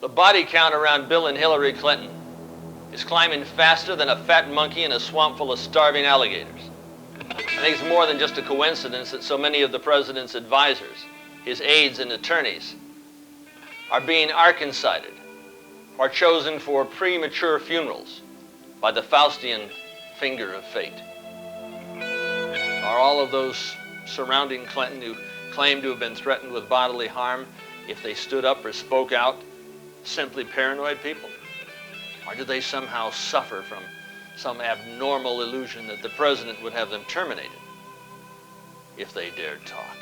The body count around Bill and Hillary Clinton is climbing faster than a fat monkey in a swamp full of starving alligators. I think it's more than just a coincidence that so many of the president's advisors, his aides and attorneys, are being arkancided or chosen for premature funerals by the Faustian finger of fate. Are all of those surrounding Clinton who claim to have been threatened with bodily harm if they stood up or spoke out simply paranoid people? Or do they somehow suffer from some abnormal illusion that the president would have them terminated if they dared talk?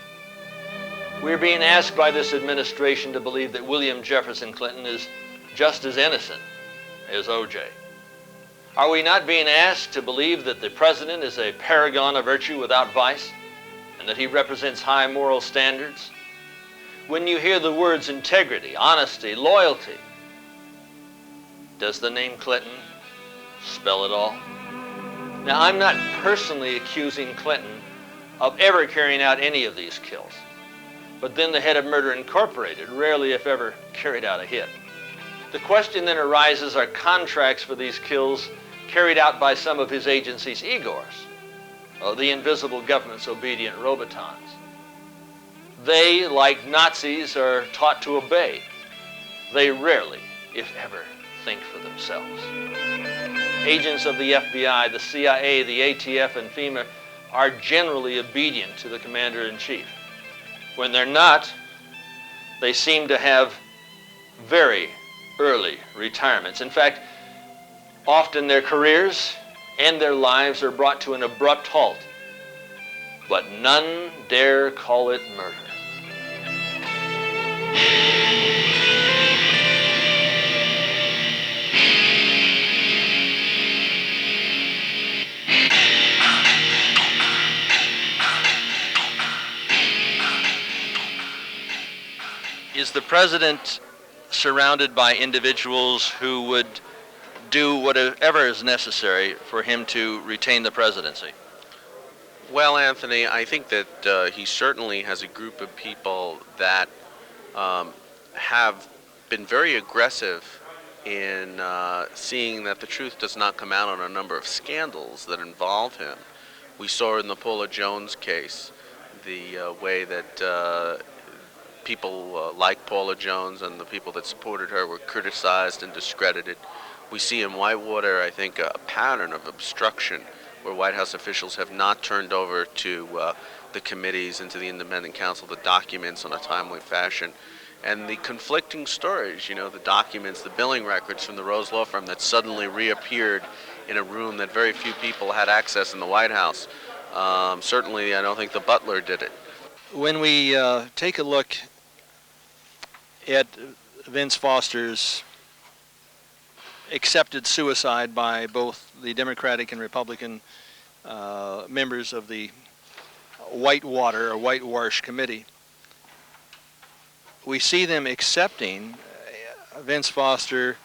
We're being asked by this administration to believe that William Jefferson Clinton is just as innocent as O.J. Are we not being asked to believe that the president is a paragon of virtue without vice and that he represents high moral standards? When you hear the words integrity, honesty, loyalty, does the name Clinton spell it all? Now, I'm not personally accusing Clinton of ever carrying out any of these kills, but then the head of Murder Incorporated rarely, if ever, carried out a hit. The question then arises, are contracts for these kills carried out by some of his agency's Igors, the invisible government's obedient robotons? They, like Nazis, are taught to obey. They rarely, if ever, think for themselves. Agents of the FBI, the CIA, the ATF, and FEMA are generally obedient to the commander-in-chief. When they're not, they seem to have very early retirements. In fact, often their careers and their lives are brought to an abrupt halt, but none dare call it murder. Is the president surrounded by individuals who would do whatever is necessary for him to retain the presidency? Well, Anthony, I think that he certainly has a group of people that have been very aggressive in seeing that the truth does not come out on a number of scandals that involve him. We saw in the Paula Jones case the way that people like Paula Jones and the people that supported her were criticized and discredited. We see in Whitewater, I think, a pattern of obstruction where White House officials have not turned over to the committees and to the independent counsel the documents in a timely fashion. And the conflicting stories, you know, the documents, the billing records from the Rose Law Firm that suddenly reappeared in a room that very few people had access in the White House. Certainly, I don't think the butler did it. When we take a look at Vince Foster's accepted suicide by both the Democratic and Republican members of the Whitewater or Whitewash Committee, we see them accepting Vince Foster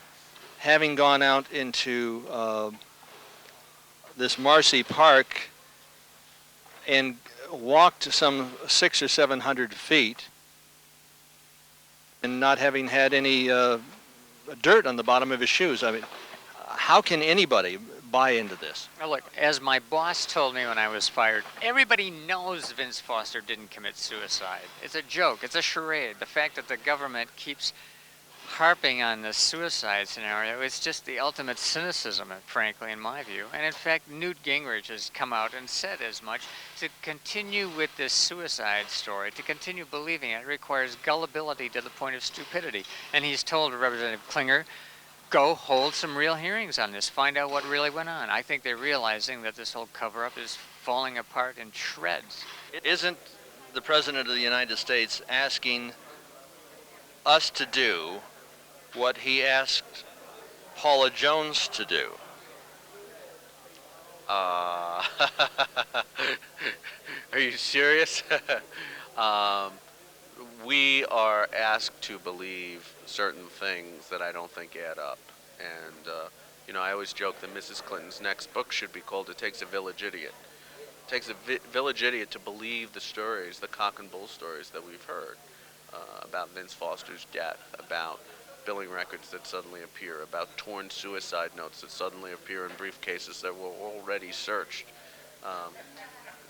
having gone out into this Marcy Park and walked some 600 or 700 feet and not having had any dirt on the bottom of his shoes. I mean, how can anybody buy into this? Well, look, as my boss told me when I was fired, everybody knows Vince Foster didn't commit suicide. It's a joke. It's a charade. The fact that the government keeps harping on this suicide scenario, it's just the ultimate cynicism, frankly, in my view. And in fact, Newt Gingrich has come out and said as much. To continue with this suicide story, to continue believing it, requires gullibility to the point of stupidity. And he's told Representative Klinger, go hold some real hearings on this, find out what really went on. I think they're realizing that this whole cover-up is falling apart in shreds. Isn't the President of the United States asking us to do what he asked Paula Jones to do? Are you serious? We are asked to believe certain things that I don't think add up. And, you know, I always joke that Mrs. Clinton's next book should be called It Takes a Village Idiot. It takes a village idiot to believe the stories, the cock and bull stories that we've heard about Vince Foster's death, about billing records that suddenly appear, about torn suicide notes that suddenly appear in briefcases that were already searched. Um,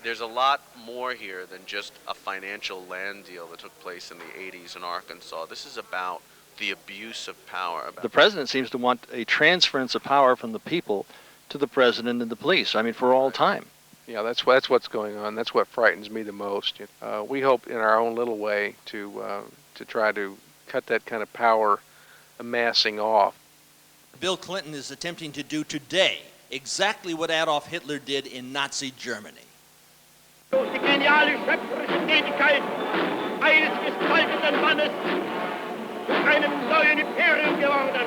there's a lot more here than just a financial land deal that took place in the 80s in Arkansas. This is about the abuse of power. The president seems to want a transference of power from the people to the president and the police. I mean, for all time. Yeah, that's what's going on. That's what frightens me the most. We hope in our own little way to try to cut that kind of power amassing off. Bill Clinton is attempting to do today exactly what Adolf Hitler did in Nazi Germany. Durch die geniale schöpferische Tätigkeit eines gestalteten Mannes zu einem neuen Imperium geworden.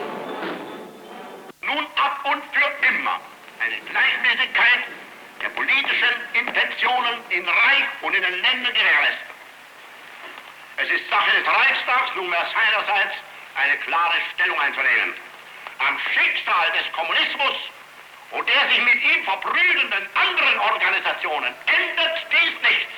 Nun ab und für immer eine Gleichmäßigkeit der politischen Intentionen in Reich und in den Ländern gewährleistet. Es ist Sache des Reichstags nunmehr seinerseits eine klare Stellung einzunehmen. Am Schicksal des Kommunismus und der sich mit ihm verbrüdenden anderen Organisationen ändert dies nichts.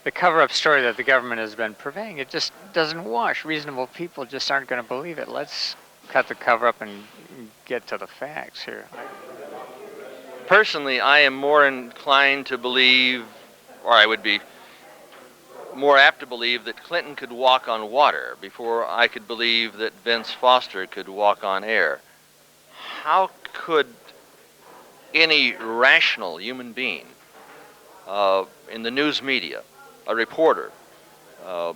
The cover-up story that the government has been purveying, it just doesn't wash. Reasonable people just aren't going to believe it. Let's cut the cover-up and get to the facts here. Personally, I am more inclined to believe, or I would be more apt to believe, that Clinton could walk on water before I could believe that Vince Foster could walk on air. How could any rational human being in the news media, a reporter, a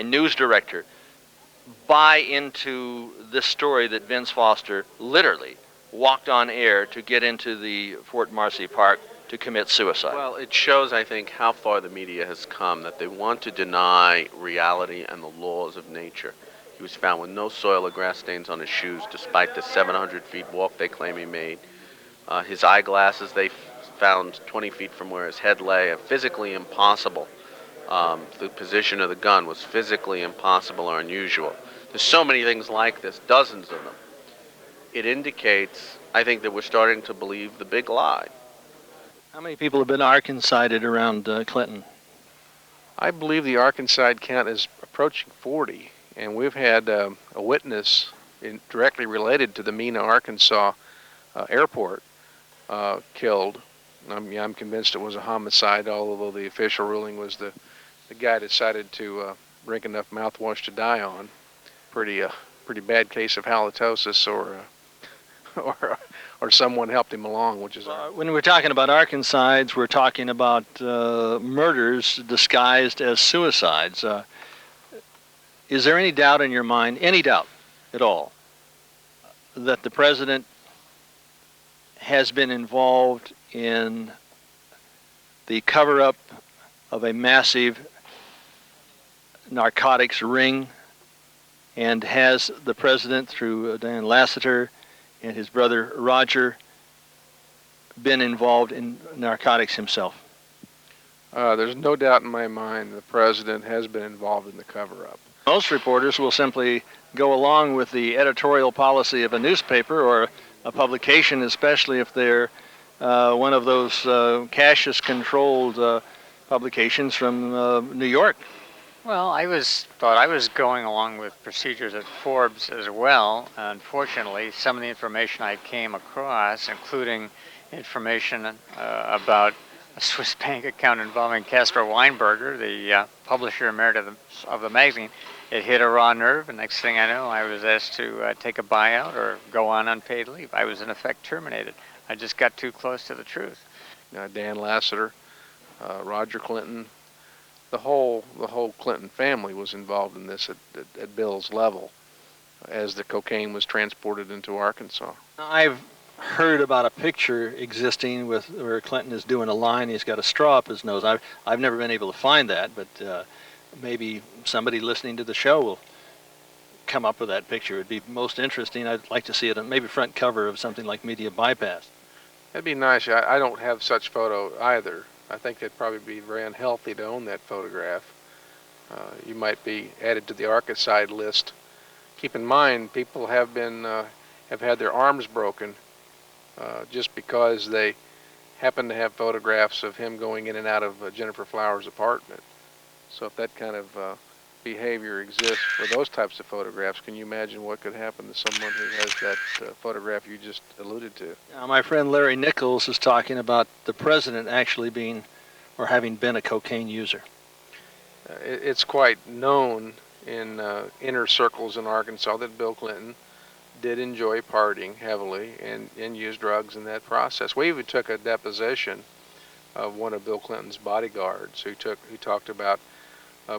news director, buy into this story that Vince Foster literally walked on air to get into the Fort Marcy Park to commit suicide? Well, it shows, I think, how far the media has come, that they want to deny reality and the laws of nature. He was found with no soil or grass stains on his shoes, despite the 700 feet walk they claim he made. His eyeglasses they found 20 feet from where his head lay, are physically impossible. The position of the gun was physically impossible or unusual. There's so many things like this, dozens of them. It indicates, I think, that we're starting to believe the big lie. How many people have been Arkansided around Clinton? I believe the Arkanside count is approaching 40, and we've had a witness directly related to the Mena, Arkansas airport killed. I'm convinced it was a homicide, although the official ruling was the guy decided to drink enough mouthwash to die on. Pretty bad case of halitosis, or someone helped him along, which is... When we're talking about Arkansides, we're talking about murders disguised as suicides. Is there any doubt in your mind, any doubt at all, that the president has been involved in the cover-up of a massive narcotics ring, and has the president, through Dan Lasseter and his brother Roger, been involved in narcotics himself? There's no doubt in my mind the president has been involved in the cover-up. Most reporters will simply go along with the editorial policy of a newspaper or a publication, especially if they're one of those Cassius-controlled publications from New York. Well, I thought I was going along with procedures at Forbes as well. Unfortunately, some of the information I came across, including information about a Swiss bank account involving Casper Weinberger, the publisher emeritus of the magazine, it hit a raw nerve, and next thing I know, I was asked to take a buyout or go on unpaid leave. I was in effect terminated. I just got too close to the truth. Dan Lasseter, Roger Clinton, the whole Clinton family was involved in this at Bill's level as the cocaine was transported into Arkansas. I've heard about a picture existing where Clinton is doing a line. He's got a straw up his nose. I've never been able to find that, but maybe somebody listening to the show will come up with that picture. It'd be most interesting. I'd like to see it on maybe front cover of something like Media Bypass. That'd be nice. I don't have such photo either. I think it'd probably be very unhealthy to own that photograph. You might be added to the Arkanside list. Keep in mind, people have had their arms broken just because they happen to have photographs of him going in and out of Jennifer Flowers' apartment. So if that kind of behavior exists for those types of photographs, can you imagine what could happen to someone who has that photograph you just alluded to? Now, my friend Larry Nichols is talking about the president actually being or having been a cocaine user. It's quite known in inner circles in Arkansas that Bill Clinton did enjoy partying heavily and used drugs in that process. We even took a deposition of one of Bill Clinton's bodyguards who talked about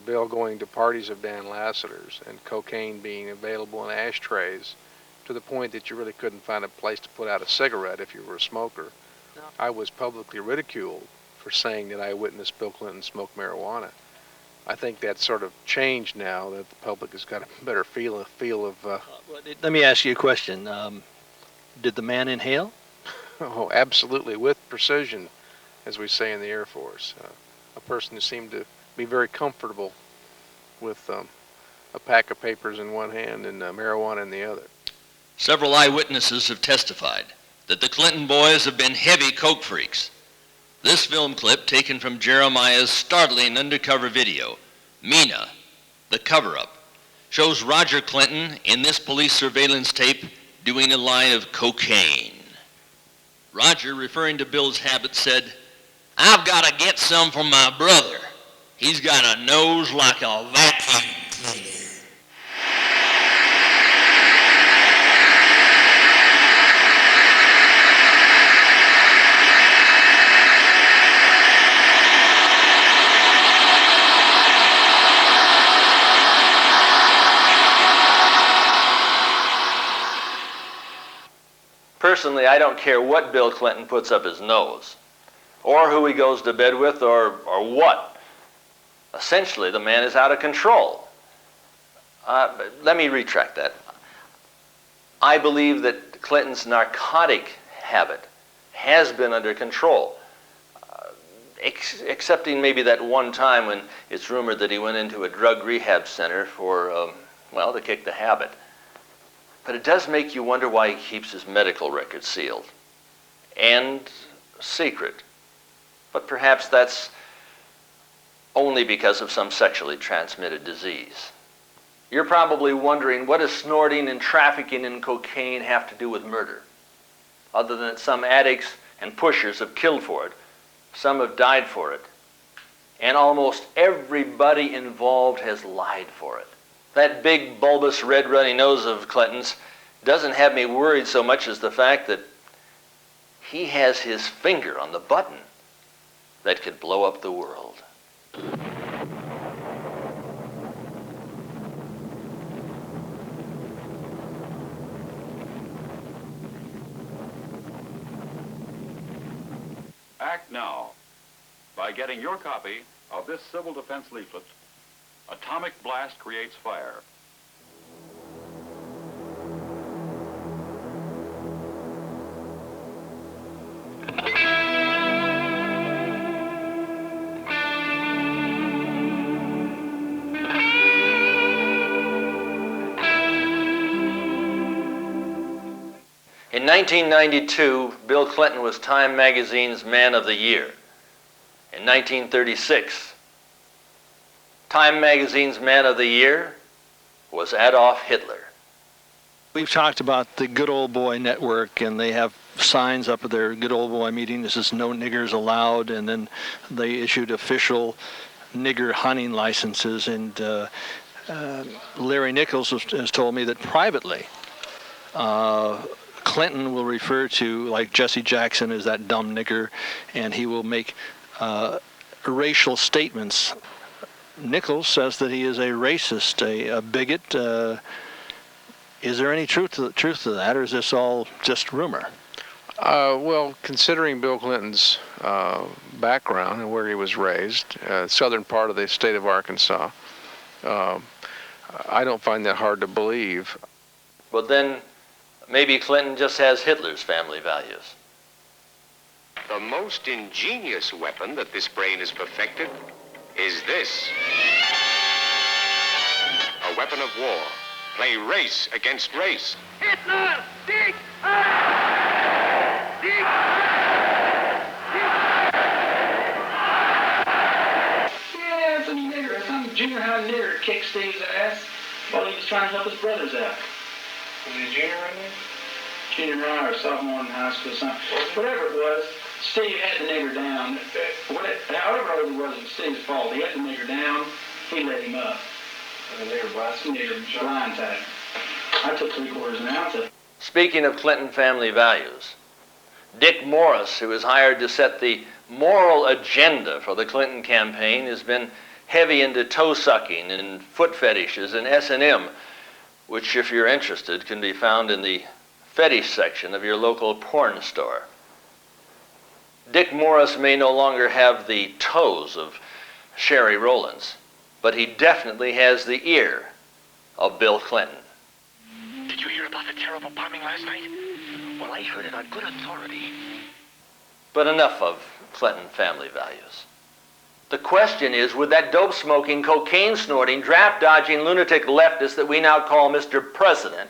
Bill going to parties of Dan Lassiter's and cocaine being available in ashtrays to the point that you really couldn't find a place to put out a cigarette if you were a smoker. No. I was publicly ridiculed for saying that I witnessed Bill Clinton smoke marijuana. I think that's sort of changed now that the public has got a better feel of. Let me ask you a question. Did the man inhale? Oh, absolutely, with precision, as we say in the Air Force. A person who seemed to be very comfortable with a pack of papers in one hand and marijuana in the other. Several eyewitnesses have testified that the Clinton boys have been heavy coke freaks. This film clip, taken from Jeremiah's startling undercover video, Mina, the cover-up, shows Roger Clinton in this police surveillance tape doing a line of cocaine. Roger, referring to Bill's habit, said, "I've got to get some from my brother. He's got a nose like a vacuum cleaner." Personally, I don't care what Bill Clinton puts up his nose, or who he goes to bed with, or what. Essentially, the man is out of control. Let me retract that. I believe that Clinton's narcotic habit has been under control, excepting maybe that one time when it's rumored that he went into a drug rehab center for, to kick the habit. But it does make you wonder why he keeps his medical record sealed and secret. But perhaps that's only because of some sexually transmitted disease. You're probably wondering, what does snorting and trafficking in cocaine have to do with murder? Other than that some addicts and pushers have killed for it, some have died for it, and almost everybody involved has lied for it. That big, bulbous, red runny nose of Clinton's doesn't have me worried so much as the fact that he has his finger on the button that could blow up the world. Act now by getting your copy of this civil defense leaflet, Atomic Blast Creates Fire. In 1992, Bill Clinton was Time magazine's Man of the Year. In 1936, Time magazine's Man of the Year was Adolf Hitler. We've talked about the Good Old Boy Network, and they have signs up at their Good Old Boy meeting. This is no niggers allowed, and then they issued official nigger hunting licenses. And Larry Nichols has told me that privately, Clinton will refer to, like, Jesse Jackson as that dumb nigger, and he will make racial statements. Nichols says that he is a racist, a bigot. Is there any truth to that, or is this all just rumor? Well, considering Bill Clinton's background and where he was raised, southern part of the state of Arkansas, I don't find that hard to believe. But then maybe Clinton just has Hitler's family values. The most ingenious weapon that this brain has perfected is this. A weapon of war. Play race against race. Hitler, Sieg! Sieg! Yeah, it's a nigger, some junior high nigger kicked Steve's ass while he was trying to help his brothers out. Was he a junior in there? Junior high or sophomore in high school, something. Whatever it was, Steve had the nigger down. However old he was, it was Steve's fault. He had the nigger down. He let him up. And the nigger blindsided him. I took 3/4 an ounce of it. Speaking of Clinton family values, Dick Morris, who was hired to set the moral agenda for the Clinton campaign, has been heavy into toe-sucking and foot fetishes and S&M, which, if you're interested, can be found in the fetish section of your local porn store. Dick Morris may no longer have the toes of Sherry Rowlands, but he definitely has the ear of Bill Clinton. Did you hear about the terrible bombing last night? Well, I heard it on good authority. But enough of Clinton family values. The question is, would that dope-smoking, cocaine-snorting, draft-dodging lunatic leftist that we now call Mr. President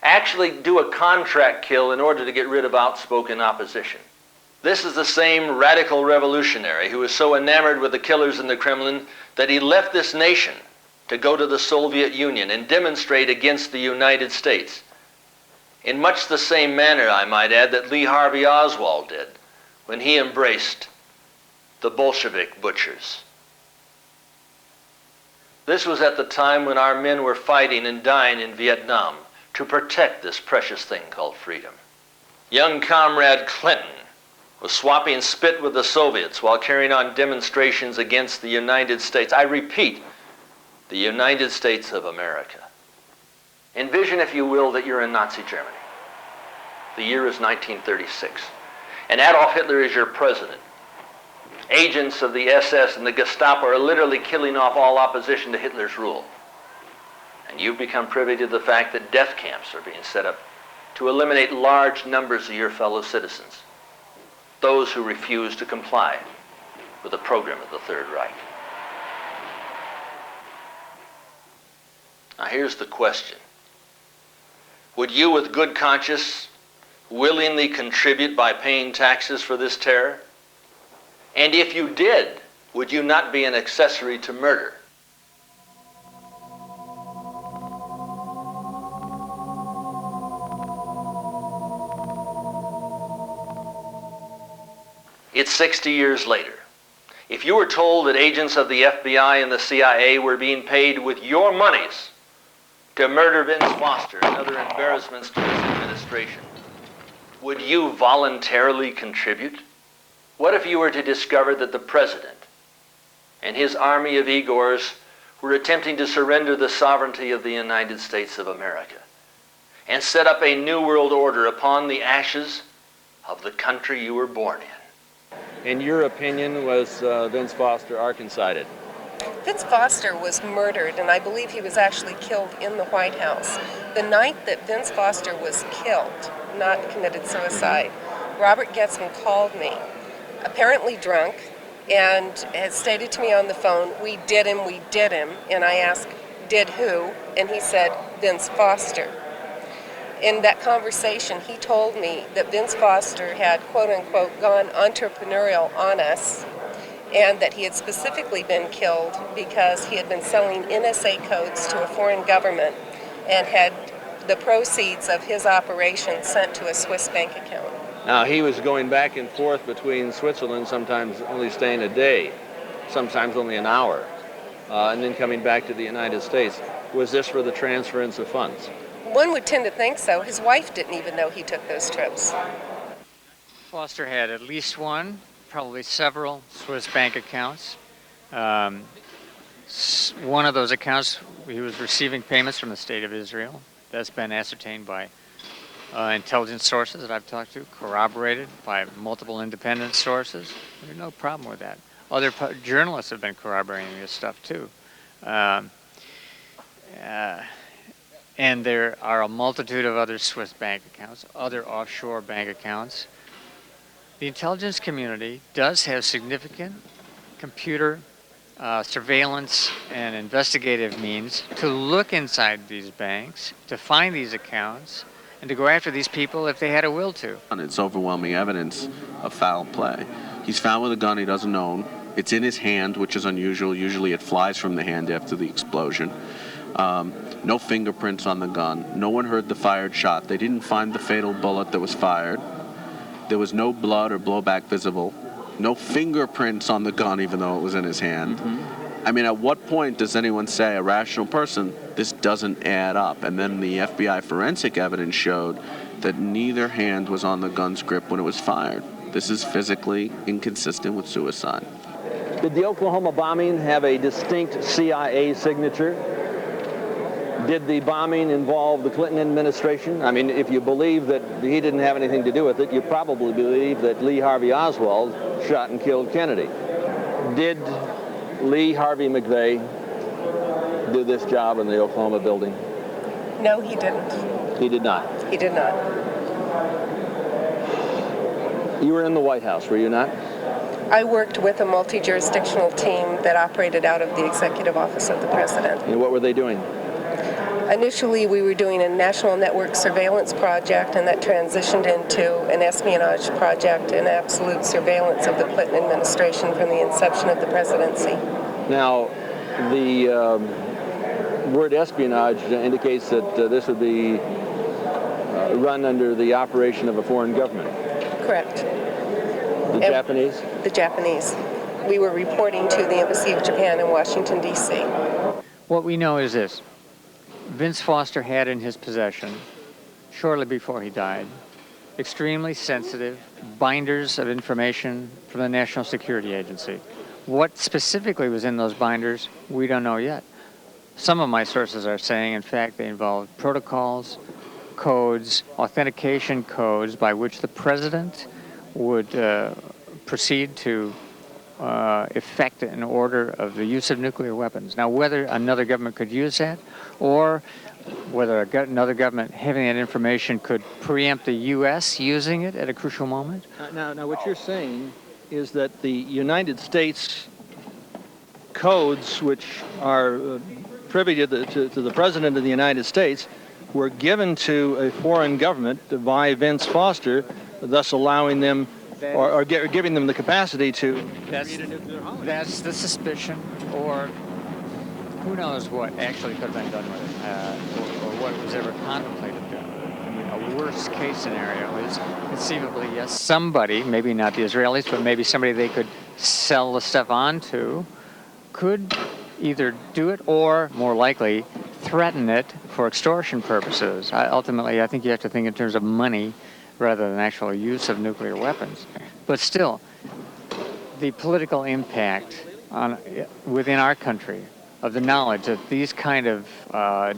actually do a contract kill in order to get rid of outspoken opposition? This is the same radical revolutionary who was so enamored with the killers in the Kremlin that he left this nation to go to the Soviet Union and demonstrate against the United States. In much the same manner, I might add, that Lee Harvey Oswald did when he embraced the Bolshevik butchers. This was at the time when our men were fighting and dying in Vietnam to protect this precious thing called freedom. Young comrade Clinton was swapping spit with the Soviets while carrying on demonstrations against the United States. I repeat, the United States of America. Envision, if you will, that you're in Nazi Germany. The year is 1936, and Adolf Hitler is your president. Agents of the SS and the Gestapo are literally killing off all opposition to Hitler's rule. And you've become privy to the fact that death camps are being set up to eliminate large numbers of your fellow citizens, those who refuse to comply with the program of the Third Reich. Now here's the question. Would you, with good conscience, willingly contribute by paying taxes for this terror? And if you did, would you not be an accessory to murder? It's 60 years later. If you were told that agents of the FBI and the CIA were being paid with your monies to murder Vince Foster and other embarrassments to this administration, would you voluntarily contribute? What if you were to discover that the president and his army of Igors were attempting to surrender the sovereignty of the United States of America and set up a new world order upon the ashes of the country you were born in? In your opinion, was Vince Foster Arkancided? Vince Foster was murdered, and I believe he was actually killed in the White House. The night that Vince Foster was killed, not committed suicide, Robert Getzman called me, apparently drunk, and had stated to me on the phone, we did him, and I asked, did who? And he said, Vince Foster. In that conversation, he told me that Vince Foster had, quote-unquote, gone entrepreneurial on us, and that he had specifically been killed because he had been selling NSA codes to a foreign government and had the proceeds of his operation sent to a Swiss bank account. Now, he was going back and forth between Switzerland, sometimes only staying a day, sometimes only an hour, and then coming back to the United States. Was this for the transference of funds? One would tend to think so. His wife didn't even know he took those trips. Foster had at least one, probably several Swiss bank accounts. One of those accounts, he was receiving payments from the State of Israel. That's been ascertained by intelligence sources that I've talked to, corroborated by multiple independent sources. There's no problem with that. Other journalists have been corroborating this stuff too. And there are a multitude of other Swiss bank accounts, other offshore bank accounts. The intelligence community does have significant computer surveillance and investigative means to look inside these banks, to find these accounts, and to go after these people if they had a will to. It's overwhelming evidence of foul play. He's found with a gun he doesn't own. It's in his hand, which is unusual. Usually it flies from the hand after the explosion. No fingerprints on the gun. No one heard the fired shot. They didn't find the fatal bullet that was fired. There was no blood or blowback visible. No fingerprints on the gun, even though it was in his hand. I mean, at what point does anyone say, a rational person, this doesn't add up? And then the FBI forensic evidence showed that neither hand was on the gun's grip when it was fired. This is physically inconsistent with suicide. Did the Oklahoma bombing have a distinct CIA signature? Did the bombing involve the Clinton administration? I mean, if you believe that he didn't have anything to do with it, you probably believe that Lee Harvey Oswald shot and killed Kennedy. Did Lee Harvey McVeigh do this job in the Oklahoma building? No, he didn't. He did not. He did not. You were in the White House, were you not? I worked with a multi-jurisdictional team that operated out of the Executive Office of the President. And what were they doing? Initially, we were doing a national network surveillance project, and that transitioned into an espionage project and absolute surveillance of the Clinton administration from the inception of the presidency. Now, the word espionage indicates that this would be run under the operation of a foreign government. Correct. The Japanese? The Japanese. We were reporting to the Embassy of Japan in Washington, D.C. What we know is this. Vince Foster had in his possession, shortly before he died, extremely sensitive binders of information from the National Security Agency. What specifically was in those binders, we don't know yet. Some of my sources are saying, in fact, they involved protocols, codes, authentication codes by which the president would proceed to effect an order of the use of nuclear weapons. Now, whether another government could use that, or whether another government having that information could preempt the U.S. using it at a crucial moment. Now, what you're saying is that the United States codes, which are privy to the President of the United States, were given to a foreign government by Vince Foster, thus allowing them or giving them the capacity to create a nuclear holiday. That's the suspicion, or who knows what actually could have been done with it, or what was ever contemplated done. I mean, a worst case scenario is conceivably, yes, somebody, maybe not the Israelis, but maybe somebody they could sell the stuff on to, could either do it or, more likely, threaten it for extortion purposes. Ultimately, I think you have to think in terms of money rather than actual use of nuclear weapons. But still, the political impact within our country of the knowledge that these kind of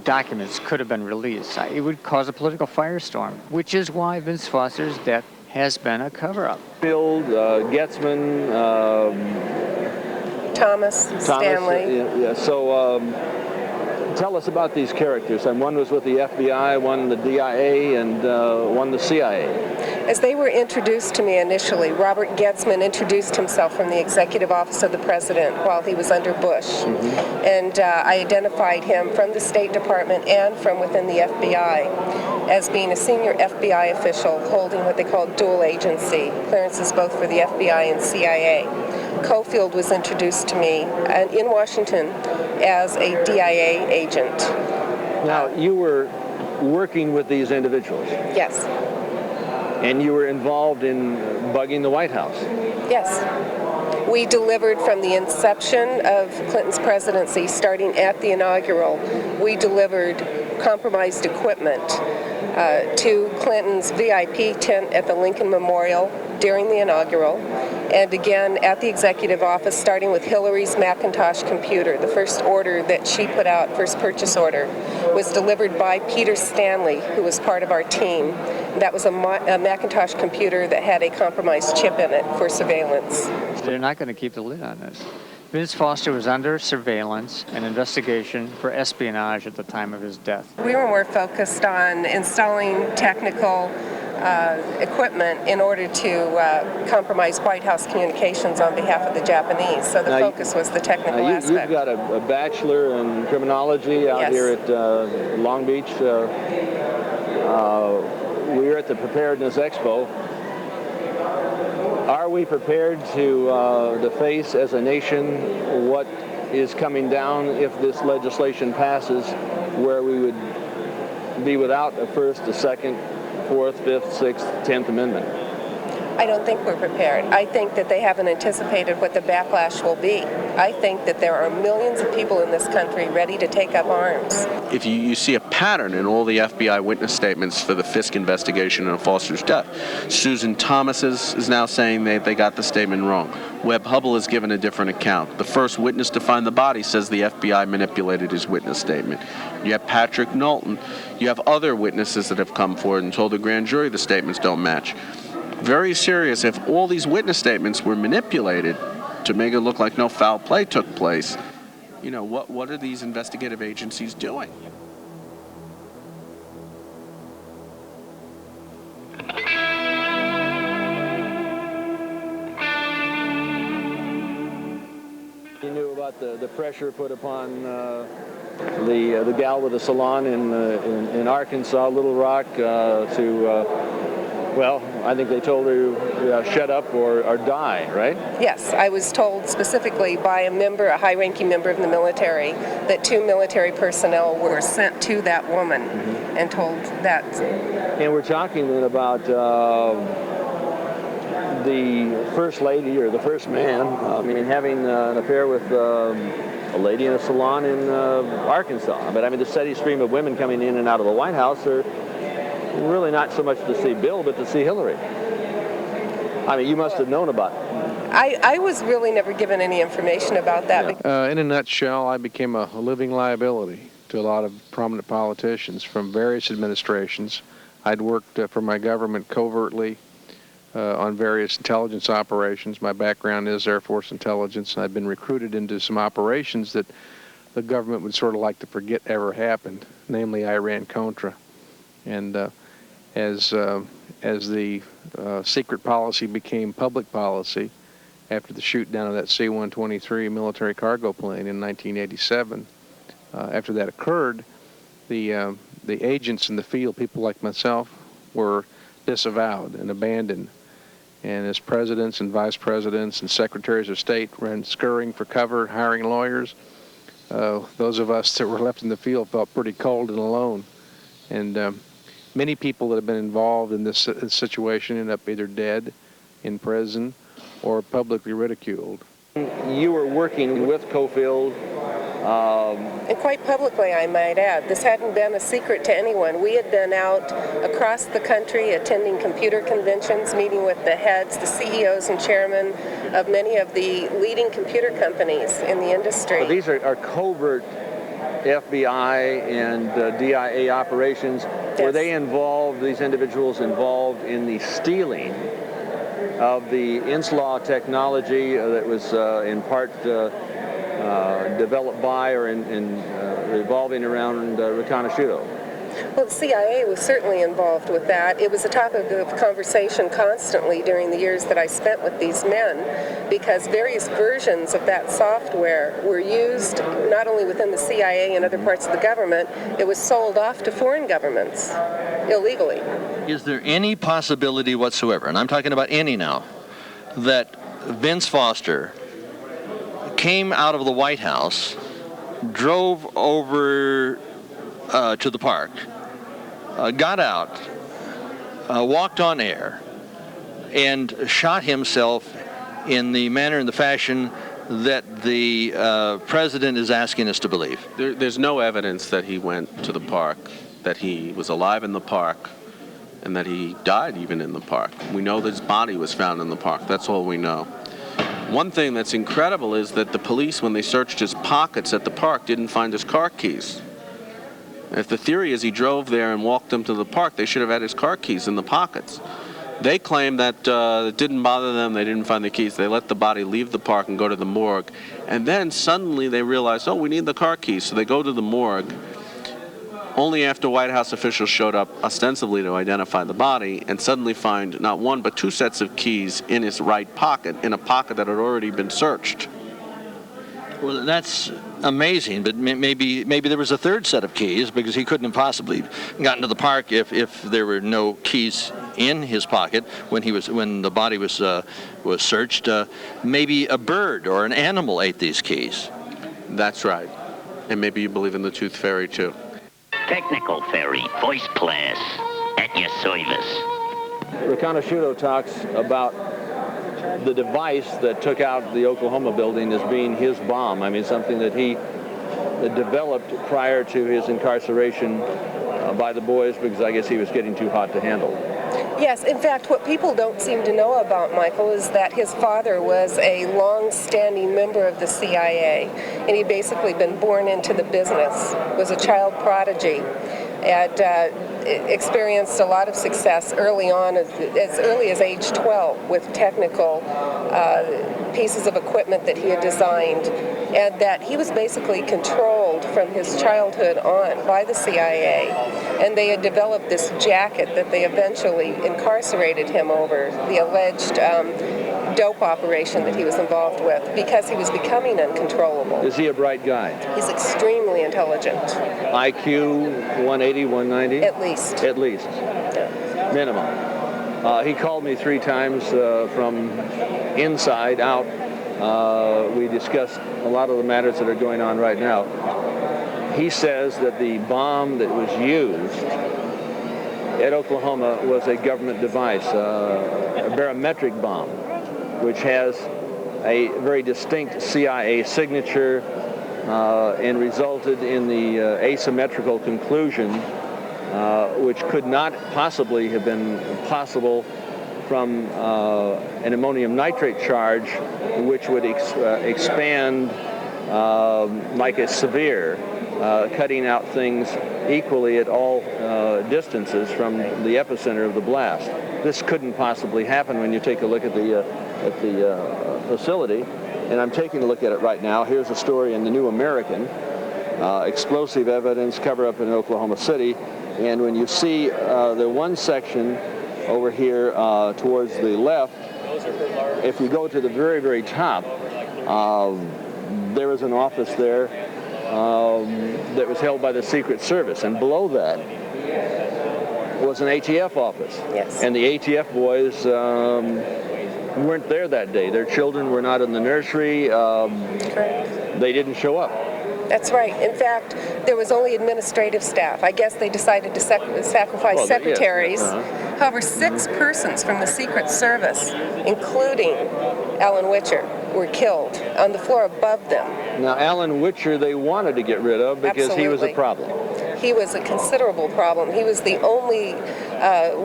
documents could have been released, it would cause a political firestorm, which is why Vince Foster's death has been a cover-up. Field, Getzman, Thomas, Stanley. Yeah. So tell us about these characters. And one was with the FBI, one the DIA, and one the CIA. As they were introduced to me initially, Robert Getzman introduced himself from the Executive Office of the President while he was under Bush. And I identified him from the State Department and from within the FBI as being a senior FBI official holding what they call dual agency, clearances both for the FBI and CIA. Cofield was introduced to me in Washington as a DIA agent. Now, you were working with these individuals. Yes. And you were involved in bugging the White House. Yes. We delivered from the inception of Clinton's presidency, starting at the inaugural, we delivered compromised equipment to Clinton's VIP tent at the Lincoln Memorial during the inaugural, and again at the Executive Office, starting with Hillary's Macintosh computer. The first order that she put out, first purchase order, was delivered by Peter Stanley, who was part of our team. That was a Macintosh computer that had a compromised chip in it for surveillance. They're not going to keep the lid on this. Vince Foster was under surveillance and investigation for espionage at the time of his death. We were more focused on installing technical equipment in order to compromise White House communications on behalf of the Japanese. So the focus was the technical aspect. You've got a bachelor in criminology out here at Long Beach. We were at the Preparedness Expo. Are we prepared to face as a nation what is coming down if this legislation passes, where we would be without a First, a Second, Fourth, Fifth, Sixth, 10th Amendment? I don't think we're prepared. I think that they haven't anticipated what the backlash will be. I think that there are millions of people in this country ready to take up arms. If you see a pattern in all the FBI witness statements for the Fisk investigation into Foster's death, Susan Thomas is now saying they got the statement wrong. Webb Hubbell has given a different account. The first witness to find the body says the FBI manipulated his witness statement. You have Patrick Knowlton. You have other witnesses that have come forward and told the grand jury the statements don't match. Very serious. If all these witness statements were manipulated to make it look like no foul play took place, you know, what are these investigative agencies doing? You knew about the pressure put upon the gal with the salon in Arkansas, Little Rock, well, I think they told her shut up or die, right? Yes, I was told specifically by a high-ranking member of the military, that 2 military personnel were sent to that woman and told that. And we're talking then about the first lady or the first man, having an affair with a lady in a salon in Arkansas. But I mean, the steady stream of women coming in and out of the White House are really not so much to see Bill, but to see Hillary. I mean, you must have known about it. I was really never given any information about that. Yeah. In a nutshell, I became a living liability to a lot of prominent politicians from various administrations. I'd worked for my government covertly on various intelligence operations. My background is Air Force intelligence, and I'd been recruited into some operations that the government would sort of like to forget ever happened, namely Iran-Contra. And as the secret policy became public policy after the shoot down of that C-123 military cargo plane in 1987, after that occurred, the agents in the field, people like myself, were disavowed and abandoned. And as presidents and vice presidents and secretaries of state ran scurrying for cover, hiring lawyers, those of us that were left in the field felt pretty cold and alone. And many people that have been involved in this situation end up either dead, in prison, or publicly ridiculed. You were working with Cofield. And quite publicly, I might add. This hadn't been a secret to anyone. We had been out across the country attending computer conventions, meeting with the heads, the CEOs and chairmen of many of the leading computer companies in the industry. So these are covert FBI and DIA operations. Yes. Were they involved, these individuals involved in the stealing of the INSLAW technology that was in part developed by or revolving around Riconosciuto? Well, the CIA was certainly involved with that. It was a topic of conversation constantly during the years that I spent with these men, because various versions of that software were used not only within the CIA and other parts of the government, it was sold off to foreign governments illegally. Is there any possibility whatsoever, and I'm talking about any now, that Vince Foster came out of the White House, drove over to the park, got out, walked on air, and shot himself in the manner and the fashion that the president is asking us to believe? There's no evidence that he went to the park, that he was alive in the park, and that he died even in the park. We know that his body was found in the park. That's all we know. One thing that's incredible is that the police, when they searched his pockets at the park, didn't find his car keys. If the theory is he drove there and walked them to the park, they should have had his car keys in the pockets. They claim that it didn't bother them, they didn't find the keys. They let the body leave the park and go to the morgue. And then suddenly they realized, oh, we need the car keys. So they go to the morgue. Only after White House officials showed up ostensibly to identify the body and suddenly find not one but two sets of keys in his right pocket, in a pocket that had already been searched. Well, that's amazing, but maybe there was a third set of keys, because he couldn't have possibly gotten to the park if there were no keys in his pocket when the body was searched. Maybe a bird or an animal ate these keys. That's right. And maybe you believe in the Tooth Fairy, too. Technical Fairy, voice class, at your service. Riconosciuto talks about the device that took out the Oklahoma building as being his bomb. I mean, something that he developed prior to his incarceration by the boys, because I guess he was getting too hot to handle. Yes, in fact, what people don't seem to know about Michael is that his father was a long-standing member of the CIA, and he'd basically been born into the business, was a child prodigy, and experienced a lot of success early on, as early as age 12, with technical pieces of equipment that he had designed, and that he was basically controlled from his childhood on by the CIA. And they had developed this jacket that they eventually incarcerated him over, the alleged dope operation that he was involved with, because he was becoming uncontrollable. Is he a bright guy? He's extremely intelligent. IQ 180, 190? At least. At least. Yeah. Minimum. He called me 3 times from inside out. We discussed a lot of the matters that are going on right now. He says that the bomb that was used at Oklahoma was a government device, a barometric bomb, which has a very distinct CIA signature and resulted in the asymmetrical conclusion, which could not possibly have been possible from an ammonium nitrate charge, which would expand like a severe, cutting out things equally at all distances from the epicenter of the blast. This couldn't possibly happen when you take a look at the facility, and I'm taking a look at it right now. Here's a story in the New American, explosive evidence cover-up in Oklahoma City, and when you see the one section over here towards the left, if you go to the very, very top, there was an office there that was held by the Secret Service, and below that was an ATF office. Yes. And the ATF boys weren't there that day. Their children were not in the nursery. Correct. They didn't show up. That's right. In fact, there was only administrative staff. I guess they decided to sacrifice secretaries. Yes. Uh-huh. However, 6 persons from the Secret Service, including Alan Witcher, were killed on the floor above them. Now, Alan Witcher they wanted to get rid of because Absolutely. he was a problem. He was a considerable problem. He was the only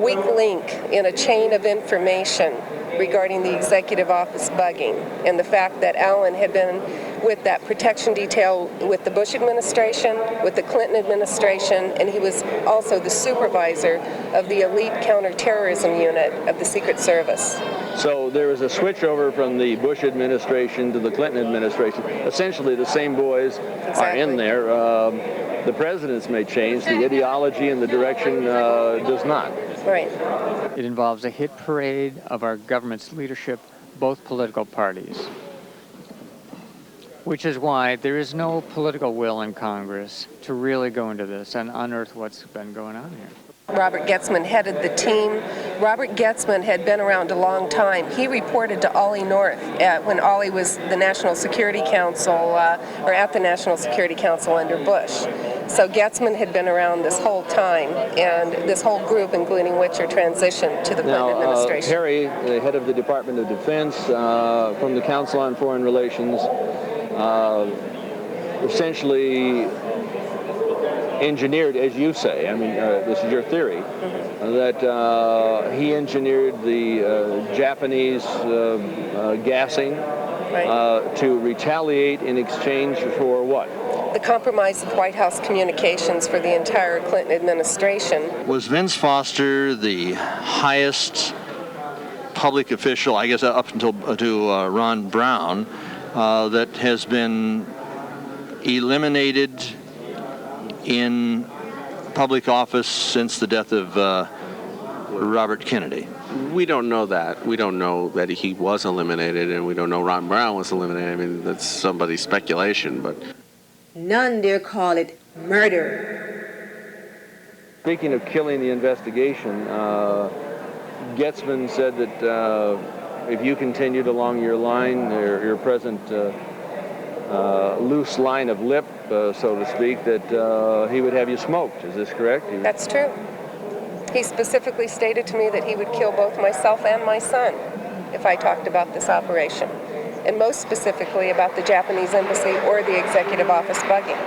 weak link in a chain of information regarding the executive office bugging, and the fact that Alan had been with that protection detail with the Bush administration, with the Clinton administration, and he was also the supervisor of the elite counterterrorism unit of the Secret Service. So there was a switch over from the Bush administration to the Clinton administration. Essentially the same boys are in there. The presidents may change, the ideology and the direction does not. Right. It involves a hit parade of our government's leadership, both political parties, which is why there is no political will in Congress to really go into this and unearth what's been going on here. Robert Getzman headed the team. Robert Getzman had been around a long time. He reported to Ollie North when Ollie was the National Security Council, or at the National Security Council under Bush. So Getzman had been around this whole time, and this whole group, including Witcher, transitioned to the Clinton administration. Perry, the head of the Department of Defense, from the Council on Foreign Relations, essentially engineered, as you say, I mean, this is your theory, that he engineered the Japanese gassing to retaliate in exchange for what? The compromise of White House communications for the entire Clinton administration. Was Vince Foster the highest public official, I guess up until to Ron Brown, that has been eliminated in public office since the death of Robert Kennedy? We don't know that. We don't know that he was eliminated, and we don't know Ron Brown was eliminated. I mean, that's somebody's speculation, but... None dare call it murder. Speaking of killing the investigation, Getzman said that if you continued along your line, your present loose line of lip, so to speak, that he would have you smoked. Is this correct? That's true. He specifically stated to me that he would kill both myself and my son if I talked about this operation, and most specifically about the Japanese embassy or the executive office bugging.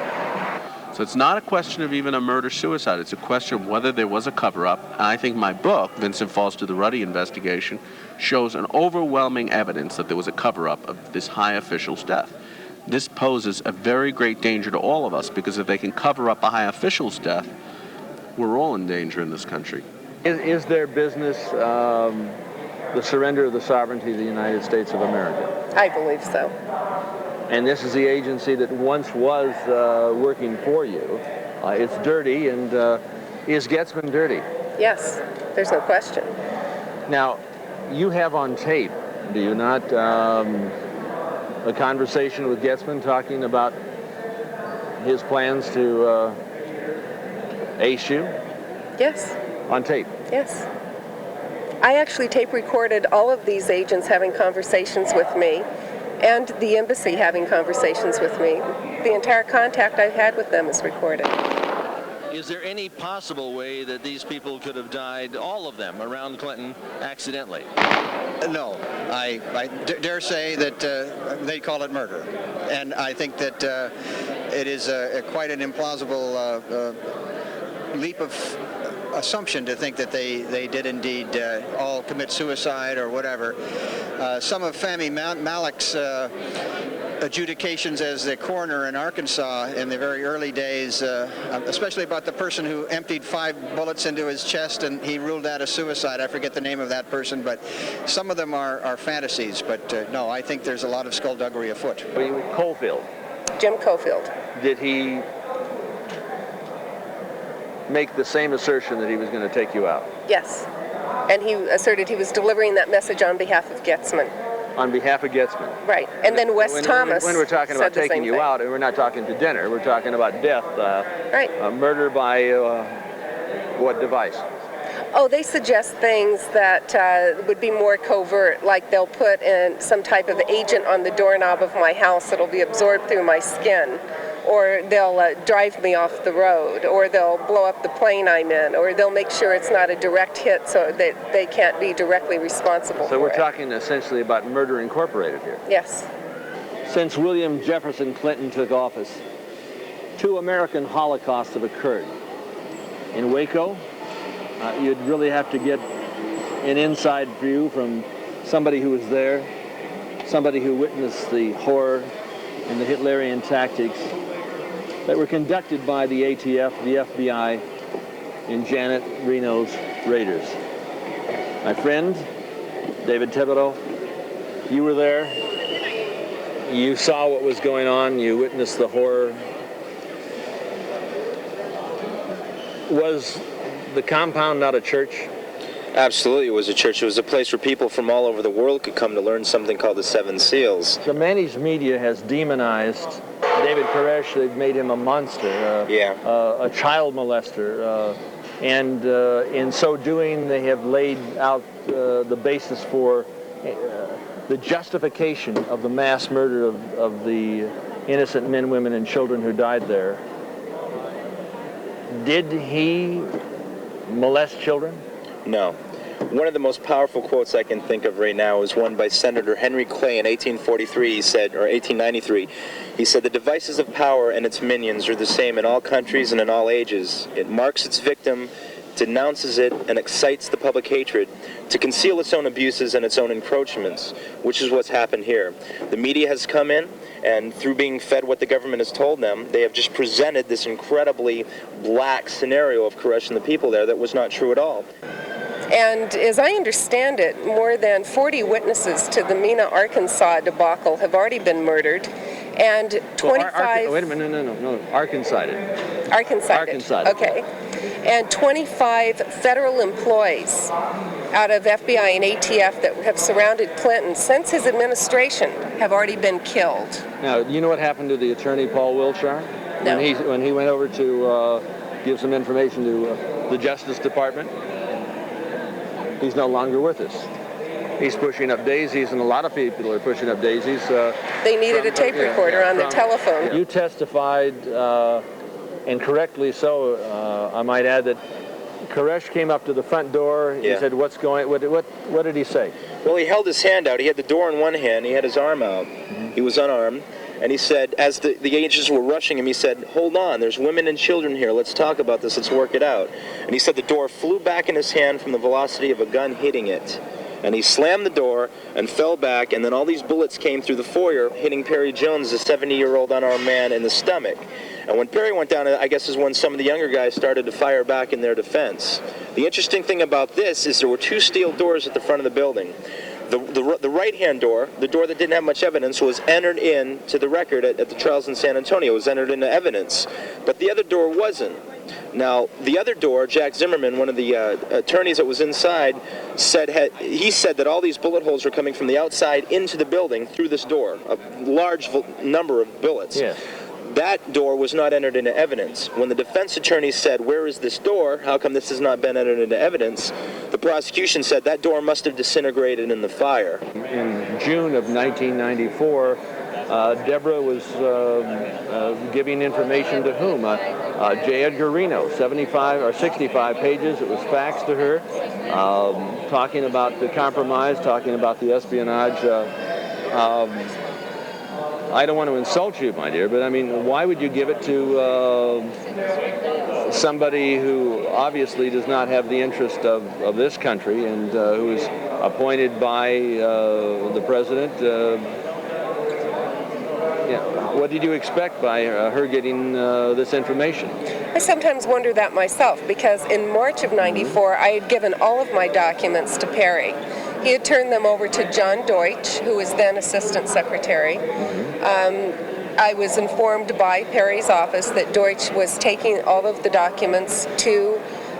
So it's not a question of even a murder-suicide. It's a question of whether there was a cover-up. And I think my book, Vincent Foster, The Ruddy Investigation, shows an overwhelming evidence that there was a cover-up of this high official's death. This poses a very great danger to all of us, because if they can cover up a high official's death, we're all in danger in this country. Is their business the surrender of the sovereignty of the United States of America? I believe so. And this is the agency that once was working for you. It's dirty, and is Getzman dirty? Yes, there's no question. Now, you have on tape, do you not, a conversation with Getzman talking about his plans to ace you? Yes. On tape? Yes. I actually tape recorded all of these agents having conversations with me, and the embassy having conversations with me. The entire contact I've had with them is recorded. Is there any possible way that these people could have died, all of them, around Clinton, accidentally? No. I dare say that they call it murder. And I think that it is quite an implausible leap of assumption to think that they did indeed all commit suicide or whatever. Some of Fahmy Malik's adjudications as the coroner in Arkansas in the very early days, especially about the person who emptied 5 bullets into his chest and he ruled that a suicide. I forget the name of that person, but some of them are fantasies. But no, I think there's a lot of skullduggery afoot. Cofield. Jim Cofield. Did he make the same assertion that he was going to take you out? Yes. And he asserted he was delivering that message on behalf of Getzman. On behalf of Getzman? Right. And then Wes Thomas when we're talking about taking you out, and we're not talking to dinner, we're talking about death. Right. Murder by what device? Oh, they suggest things that would be more covert, like they'll put in some type of agent on the doorknob of my house that'll be absorbed through my skin, or they'll drive me off the road, or they'll blow up the plane I'm in, or they'll make sure it's not a direct hit so that they can't be directly responsible for it. So we're talking essentially about Murder Incorporated here. Yes. Since William Jefferson Clinton took office, 2 American Holocausts have occurred. In Waco, you'd really have to get an inside view from somebody who was there, somebody who witnessed the horror and the Hitlerian tactics that were conducted by the ATF, the FBI, and Janet Reno's raiders. My friend, David Thibodeau, you were there. You saw what was going on. You witnessed the horror. Was the compound not a church? Absolutely, it was a church. It was a place where people from all over the world could come to learn something called the 7 Seals. The managed media has demonized David Koresh. They've made him a monster, a child molester, and in so doing, they have laid out the basis for the justification of the mass murder of the innocent men, women, and children who died there. Did he molest children? No. One of the most powerful quotes I can think of right now is one by Senator Henry Clay in 1843. He said, or 1893, he said, "The devices of power and its minions are the same in all countries and in all ages. It marks its victim, denounces it, and excites the public hatred to conceal its own abuses and its own encroachments," which is what's happened here. The media has come in, and through being fed what the government has told them, they have just presented this incredibly black scenario of Koresh and the people there that was not true at all. And as I understand it, more than 40 witnesses to the Mena, Arkansas debacle have already been murdered, and 25... wait a minute, no, Arkansas. Arkansas. Okay. And 25 federal employees out of FBI and ATF that have surrounded Clinton since his administration have already been killed. Now, you know what happened to the attorney, Paul Wilshire? No. When he went over to give some information to the Justice Department? He's no longer with us. He's pushing up daisies, and a lot of people are pushing up daisies. They needed a tape recorder on their telephone. You testified, and correctly so, I might add, that Koresh came up to the front door. He said, "What's going? What did he say?" Well, he held his hand out. He had the door in one hand. He had his arm out. He was unarmed. And he said, as the agents were rushing him, he said, "Hold on, there's women and children here. Let's talk about this. Let's work it out." And he said the door flew back in his hand from the velocity of a gun hitting it. And he slammed the door and fell back, and then all these bullets came through the foyer, hitting Perry Jones, a 70-year-old unarmed man, in the stomach. And when Perry went down, I guess is when some of the younger guys started to fire back in their defense. The interesting thing about this is there were two steel doors at the front of the building. The right-hand door, the door that didn't have much evidence, was entered into the record at the trials in San Antonio. It was entered into evidence. But the other door wasn't. Now, the other door, Jack Zimmerman, one of the attorneys that was inside, said that all these bullet holes were coming from the outside into the building through this door, a large number of bullets. Yes. That door was not entered into evidence. When the defense attorney said, "Where is this door? How come this has not been entered into evidence?" the prosecution said that door must have disintegrated in the fire. In June of 1994, Deborah was giving information to whom? J. Edgar Reno, 75 or 65 pages. It was faxed to her, talking about the compromise, talking about the espionage. I don't want to insult you, my dear, but I mean, why would you give it to somebody who obviously does not have the interest of this country and who is appointed by the president? What did you expect by her getting this information? I sometimes wonder that myself, because in March of '94, I had given all of my documents to Perry. He had turned them over to John Deutsch, who was then Assistant Secretary. I was informed by Perry's office that Deutsch was taking all of the documents to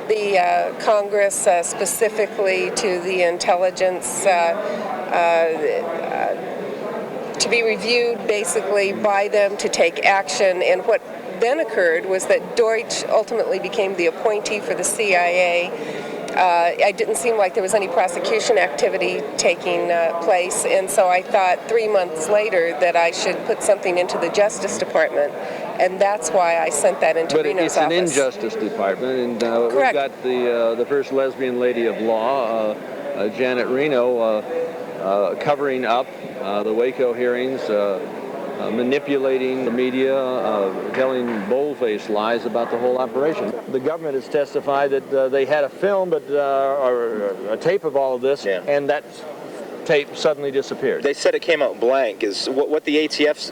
the Congress, specifically to the intelligence, to be reviewed basically by them to take action. And what then occurred was that Deutsch ultimately became the appointee for the CIA. It didn't seem like there was any prosecution activity taking place, and so I thought 3 months later that I should put something into the Justice Department, and that's why I sent that into Reno's office. But it's an injustice department, and we've got the first lesbian lady of law, Janet Reno, covering up the Waco hearings, manipulating the media, telling bold-faced lies about the whole operation. The government has testified that they had a film, or a tape of all of this, and that tape suddenly disappeared. They said it came out blank. Is what the ATF,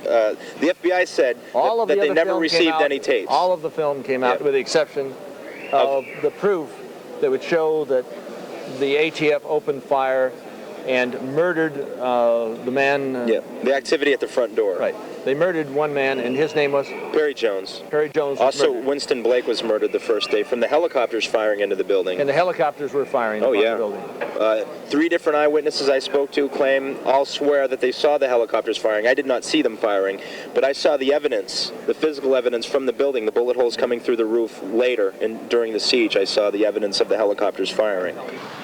the FBI said that they never received any tapes. All of the film came out, with the exception of the proof that would show that the ATF opened fire and murdered the man. The activity at the front door. Right. They murdered one man, and his name was? Perry Jones. Perry Jones was also murdered. Winston Blake was murdered the first day from the helicopters firing into the building. And the helicopters were firing into the building. 3 different eyewitnesses I spoke to all swear that they saw the helicopters firing. I did not see them firing, but I saw the evidence, the physical evidence from the building, the bullet holes coming through the roof later during the siege. I saw the evidence of the helicopters firing.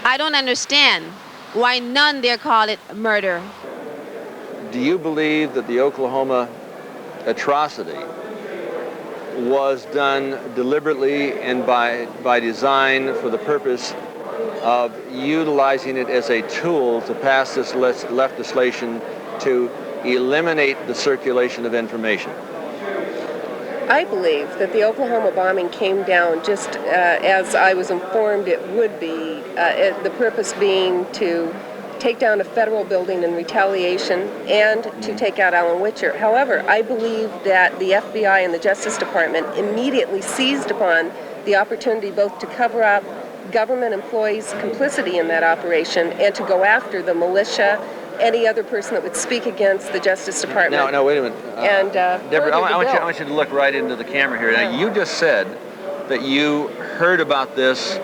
I don't understand why none there call it murder. Do you believe that the Oklahoma atrocity was done deliberately and by design for the purpose of utilizing it as a tool to pass this legislation to eliminate the circulation of information? I believe that the Oklahoma bombing came down just as I was informed it would be, the purpose being to take down a federal building in retaliation and to take out Alan Witcher. However, I believe that the FBI and the Justice Department immediately seized upon the opportunity both to cover up government employees' complicity in that operation and to go after the militia, any other person that would speak against the Justice Department. Now, wait a minute. And Deborah, I want you to look right into the camera here. Now, you just said that you heard about this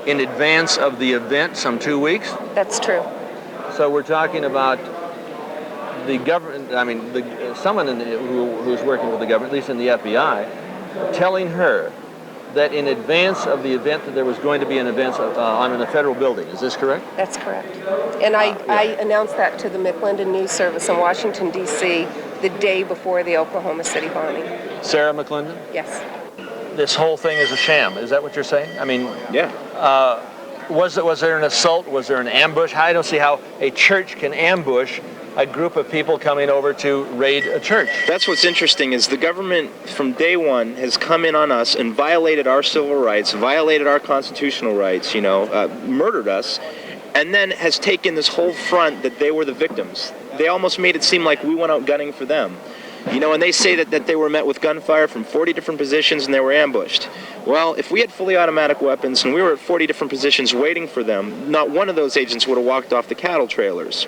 in advance of the event, some 2 weeks? That's true. So we're talking about the government, someone who's working with the government, at least in the FBI, telling her that in advance of the event that there was going to be an event on a federal building. Is this correct? That's correct. And I announced that to the McClendon News Service in Washington, D.C. the day before the Oklahoma City bombing. Sarah McClendon? Yes. This whole thing is a sham. Is that what you're saying? I mean, yeah. Was there an assault? Was there an ambush? I don't see how a church can ambush a group of people coming over to raid a church. That's what's interesting is the government from day one has come in on us and violated our civil rights, violated our constitutional rights, murdered us, and then has taken this whole front that they were the victims. They almost made it seem like we went out gunning for them. And they say that they were met with gunfire from 40 different positions and they were ambushed. Well, if we had fully automatic weapons and we were at 40 different positions waiting for them, not one of those agents would have walked off the cattle trailers.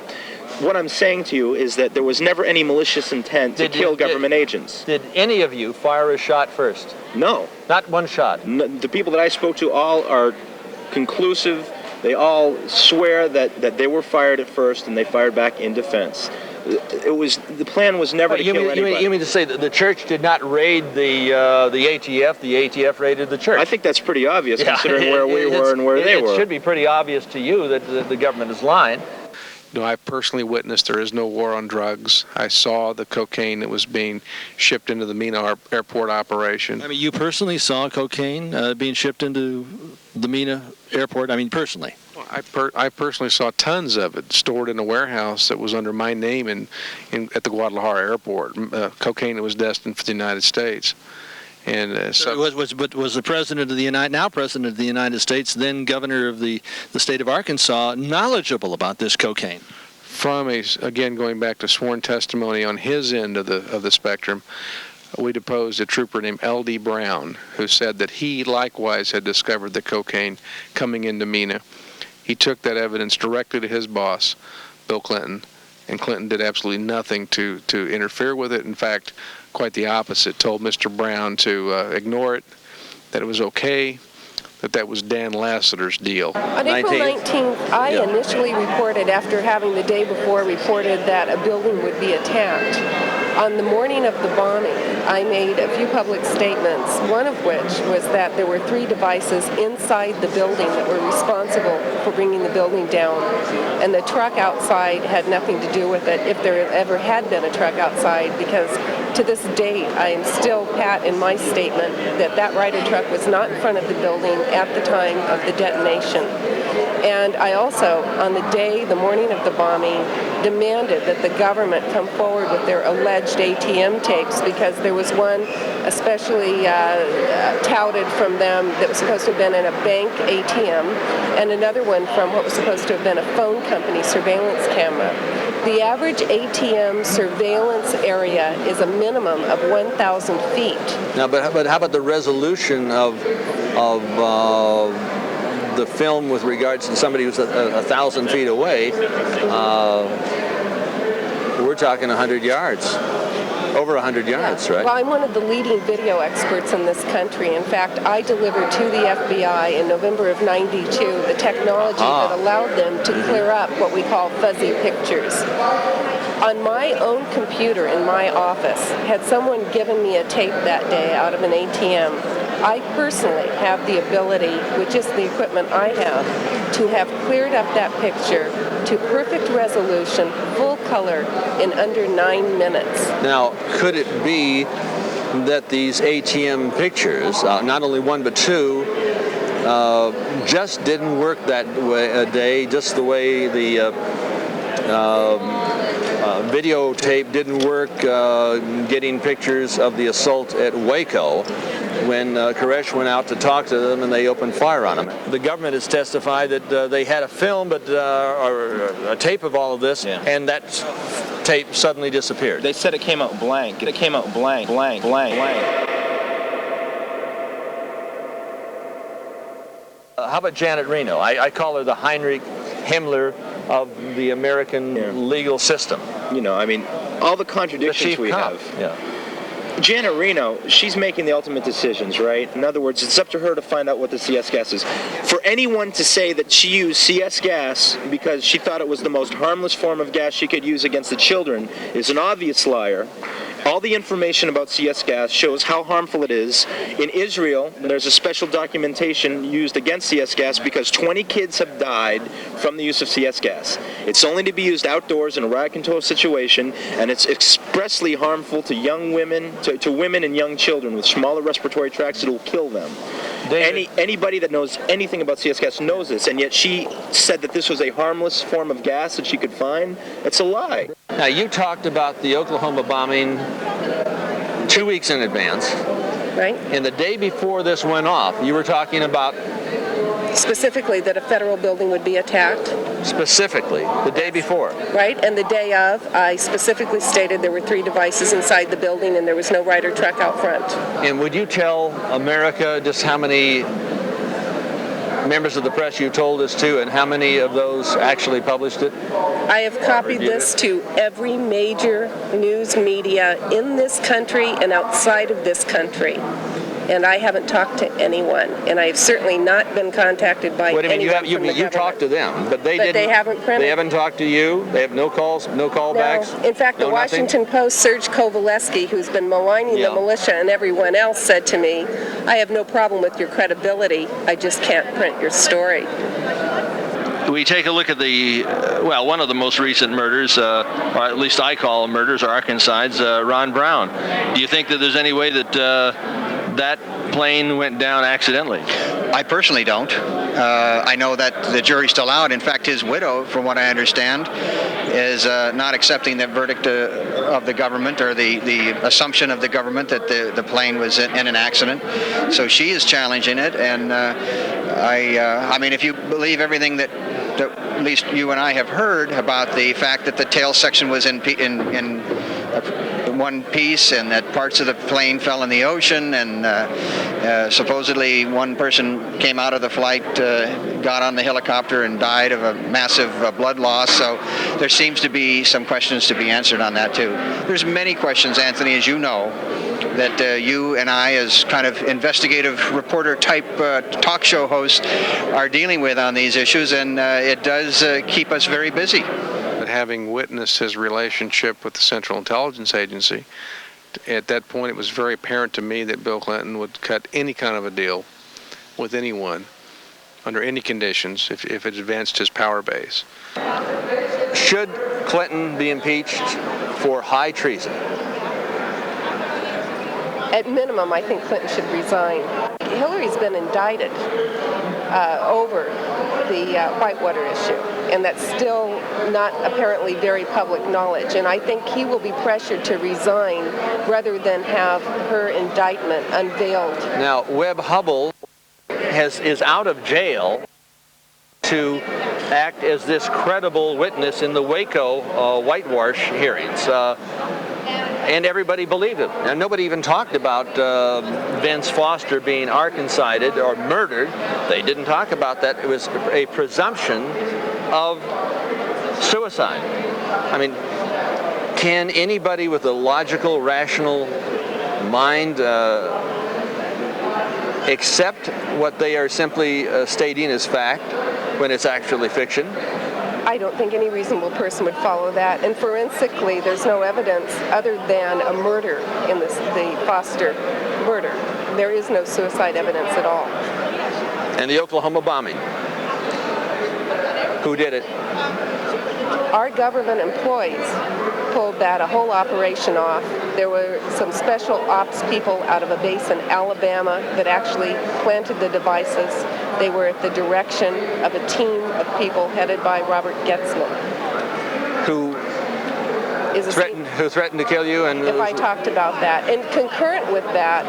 What I'm saying to you is that there was never any malicious intent to kill government agents. Did any of you fire a shot first? No. Not one shot? No, the people that I spoke to all are conclusive. They all swear that they were fired at first and they fired back in defense. The plan was never to kill anybody. You mean to say that the church did not raid the ATF? The ATF raided the church? I think that's pretty obvious, considering where we were and where they were. It should be pretty obvious to you that the government is lying. No, I personally witnessed there is no war on drugs. I saw the cocaine that was being shipped into the Mena airport operation. I mean, you personally saw cocaine being shipped into the Mena airport? I mean, personally? Well, I personally saw tons of it stored in a warehouse that was under my name at the Guadalajara airport. Cocaine that was destined for the United States. And was the president of the now president of the United States, then governor of the state of Arkansas, knowledgeable about this cocaine? From again going back to sworn testimony on his end of the spectrum, we deposed a trooper named L.D. Brown, who said that he likewise had discovered the cocaine coming into Mena. He took that evidence directly to his boss, Bill Clinton, and Clinton did absolutely nothing to interfere with it. In fact, quite the opposite, told Mr. Brown to ignore it, that it was okay, that was Dan Lassiter's deal. On April 19th, I initially reported, after having the day before reported that a building would be attacked. On the morning of the bombing, I made a few public statements, one of which was that there were 3 devices inside the building that were responsible for bringing the building down, and the truck outside had nothing to do with it, if there ever had been a truck outside, because to this date, I am still pat in my statement that Ryder truck was not in front of the building at the time of the detonation. And I also, on the morning of the bombing, demanded that the government come forward with their alleged ATM tapes, because there was one especially touted from them that was supposed to have been in a bank ATM, and another one from what was supposed to have been a phone company surveillance camera. The average ATM surveillance area is a minimum of 1,000 feet. Now, but how about the resolution of the film with regards to somebody who's 1,000 feet away? We're talking 100 yards. Over 100 yards, right? Well, I'm one of the leading video experts in this country. In fact, I delivered to the FBI in November of '92 the technology that allowed them to clear up what we call fuzzy pictures. On my own computer in my office, had someone given me a tape that day out of an ATM, I personally have the ability, with just the equipment I have, to have cleared up that picture to perfect resolution, full color, in under 9 minutes. Now, could it be that these ATM pictures, not only one but 2, just didn't work that way a day, just the way the videotape didn't work getting pictures of the assault at Waco when Koresh went out to talk to them and they opened fire on them? The government has testified that they had a film or a tape of all of this, and that tape suddenly disappeared. They said it came out blank. It came out blank, blank, blank, blank. How about Janet Reno? I call her the Heinrich Himmler of the American legal system. I mean, all the contradictions we have. Janet Reno, she's making the ultimate decisions, right? In other words, it's up to her to find out what the CS gas is. For anyone to say that she used CS gas because she thought it was the most harmless form of gas she could use against the children is an obvious liar. All the information about CS gas shows how harmful it is. In Israel, there's a special documentation used against CS gas because 20 kids have died from the use of CS gas. It's only to be used outdoors in a riot-control situation, and it's expressly harmful to young women, to women and young children with smaller respiratory tracts. It'll kill them. Anybody that knows anything about CS gas knows this, and yet she said that this was a harmless form of gas that she could find. It's a lie. Now, you talked about the Oklahoma bombing 2 weeks in advance. Right. And the day before this went off, you were talking about... Specifically that a federal building would be attacked. Specifically, the day before. Right, and the day of, I specifically stated there were 3 devices inside the building and there was no Ryder truck out front. And would you tell America just how many members of the press you told us to and how many of those actually published it? I have copied this to every major news media in this country and outside of this country. And I haven't talked to anyone, and I have certainly not been contacted by anyone from the government. You talked to them, but they They haven't printed. They haven't talked to you. They have no calls, no callbacks. No. In fact, the Washington Post, Serge Kovaleski, who's been maligning the militia and everyone else, said to me, "I have no problem with your credibility. I just can't print your story." We take a look at the, one of the most recent murders, or at least I call them murders, or Arkansas's, Ron Brown. Do you think that there's any way that that plane went down accidentally? I personally don't. I know that the jury's still out. In fact, his widow, from what I understand, is not accepting the verdict of the government, or the assumption of the government that the plane was in an accident. So she is challenging it, and I mean, if you believe everything that at least you and I have heard about the fact that the tail section was in one piece, and that parts of the plane fell in the ocean, and supposedly one person came out of the flight, got on the helicopter and died of a massive blood loss. So there seems to be some questions to be answered on that too. There's many questions, Anthony, as you know, that you and I, as kind of investigative reporter type talk show hosts, are dealing with on these issues, and it does keep us very busy. But having witnessed his relationship with the Central Intelligence Agency, at that point it was very apparent to me that Bill Clinton would cut any kind of a deal with anyone under any conditions if it advanced his power base. Should Clinton be impeached for high treason? At minimum, I think Clinton should resign. Hillary's been indicted over the Whitewater issue, and that's still not apparently very public knowledge. And I think he will be pressured to resign rather than have her indictment unveiled. Now, Webb Hubbell is out of jail to act as this credible witness in the Waco whitewash hearings. And everybody believed him. And nobody even talked about Vince Foster being Arkansided or murdered. They didn't talk about that. It was a presumption of suicide. I mean, can anybody with a logical, rational mind accept what they are simply stating as fact when it's actually fiction? I don't think any reasonable person would follow that. And forensically, there's no evidence other than a murder in the Foster murder. There is no suicide evidence at all. And the Oklahoma bombing? Who did it? Our government employees pulled a whole operation off. There were some special ops people out of a base in Alabama that actually planted the devices. They were at the direction of a team of people headed by Robert Getzman. Who threatened to kill you? And if I talked about that. And concurrent with that,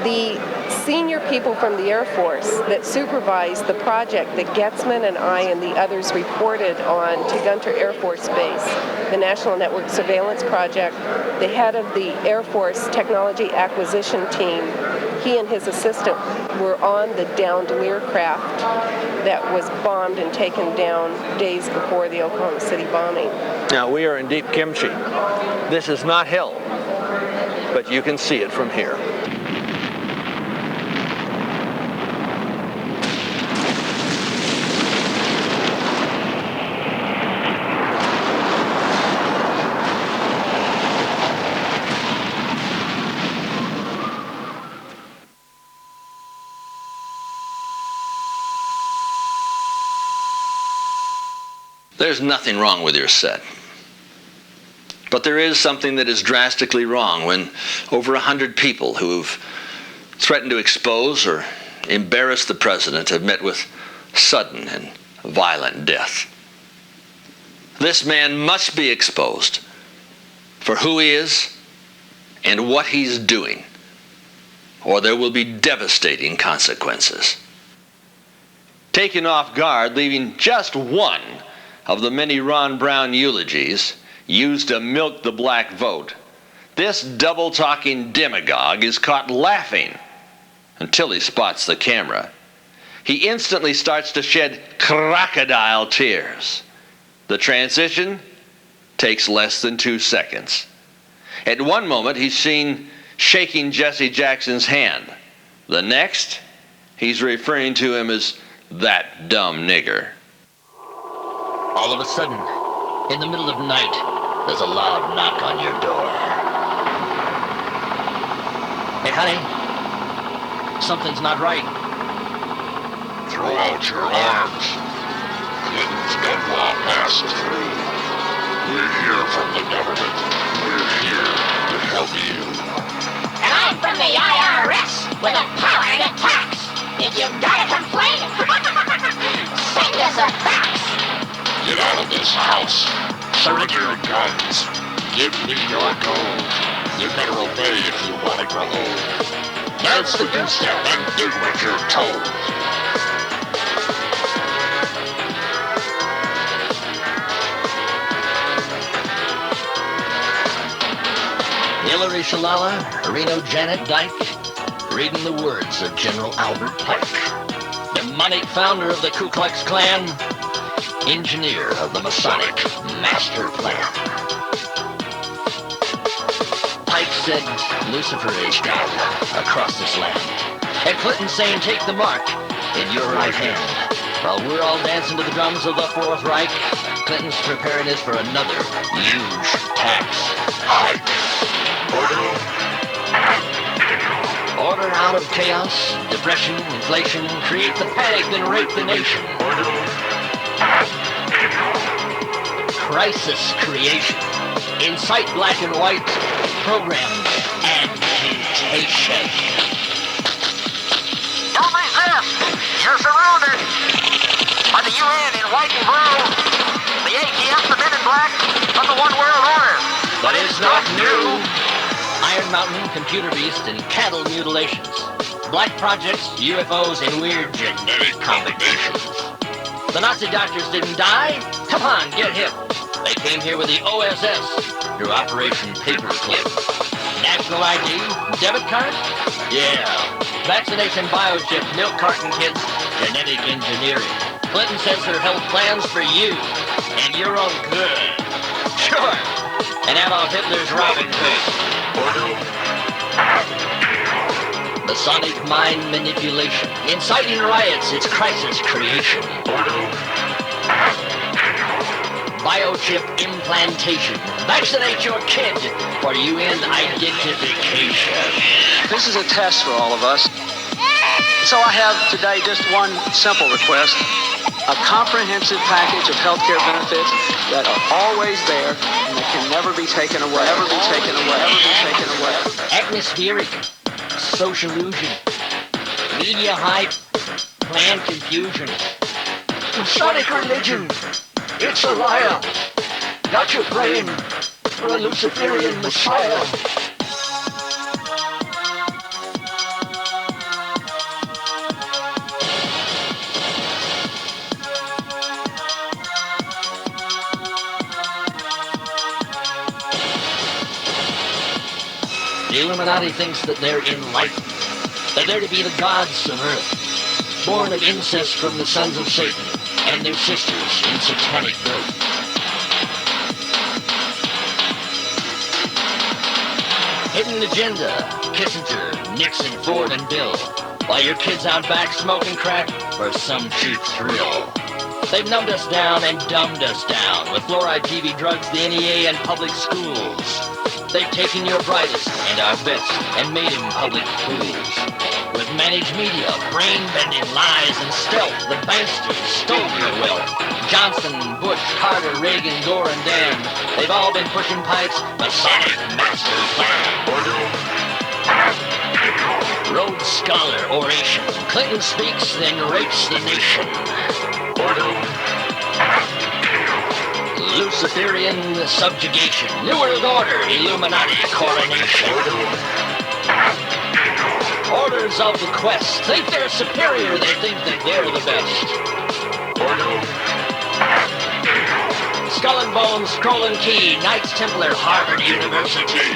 the senior people from the Air Force that supervised the project that Getzman and I and the others reported on to Gunter Air Force Base, the National Network Surveillance Project, the head of the Air Force Technology Acquisition Team, he and his assistant were on the downed Learcraft that was bombed and taken down days before the Oklahoma City bombing. Now, we are in deep kimchi. This is not hell, but you can see it from here. There's nothing wrong with your set. But there is something that is drastically wrong when over 100 people who've threatened to expose or embarrass the president have met with sudden and violent death. This man must be exposed for who he is and what he's doing, or there will be devastating consequences. Taken off guard, leaving just one of the many Ron Brown eulogies used to milk the black vote, this double-talking demagogue is caught laughing until he spots the camera. He instantly starts to shed crocodile tears. The transition takes less than 2 seconds. At one moment, he's seen shaking Jesse Jackson's hand. The next, he's referring to him as that dumb nigger. All of a sudden, in the middle of the night, there's a loud knock on your door. Hey, honey, something's not right. Throw out your arms. Clinton's gun law passed through. We're here from the government. We're here to help you. And I'm from the IRS with the power to tax. If you've got a complaint, send us a fax. Get out of this house. Surrender your guns. Give me your gold. You better obey if you want to grow old. Dance the two-step and do what you're told. Hillary Shalala, Reno Janet Dyke, reading the words of General Albert Pike, demonic founder of the Ku Klux Klan, engineer of the Masonic Master Plan. Pike said Lucifer is down across this land. And Clinton saying take the mark in your right hand. While we're all dancing to the drums of the Fourth Reich, Clinton's preparing us for another huge tax hike. Order out of chaos, depression, inflation, create the panic, then rape the nation. Crisis creation, incite black and white, program agitation. Don't resist! You're surrounded by the UN in white and blue, the ATF, the men in black, of the One World Order. But it's not new. Iron Mountain, computer beast, and cattle mutilations. Black projects, UFOs, and weird genetic combinations. The Nazi doctors didn't die? Come on, get hip. They came here with the OSS through Operation Paperclip. National ID, debit card? Yeah. Vaccination biochip, milk carton kits, genetic engineering. Clinton says her health plans for you and your own good. Sure. And Adolf Hitler's Robin Hood. Masonic mind manipulation. Inciting riots, it's crisis creation. Biochip implantation. Vaccinate your kid for UN identification. This is a test for all of us. So I have today just one simple request. A comprehensive package of healthcare benefits that are always there and that can never be taken away. Never be taken away. Never be taken away. Atmospheric, social illusion, media hype, planned confusion. Masonic religion, it's a liar. Got your praying for a Luciferian Messiah. The Illuminati thinks that they're enlightened, that they're to be the gods of Earth, born of incest from the sons of Satan and their sisters in satanic birth. Hidden agenda, Kissinger, Nixon, Ford, and Bill, while your kids out back smoking crack for some cheap thrill. They've numbed us down and dumbed us down with fluoride, TV, drugs, the NEA, and public schools. They've taken your brightest and our best and made them public fools with managed media, brain-bending lies and stealth. The banksters stole your wealth. Johnson, Bush, Carter, Reagan, Gore, and Dan, they've all been pushing Pike's Masonic master plan. Rhodes Scholar oration. Clinton speaks, then rapes the nation. Luciferian subjugation. New World Order, Illuminati coronation. Orders of the quest. Think they're superior, they think that they're the best. Skull and Bones, Scroll and Key, Knights Templar, Harvard University.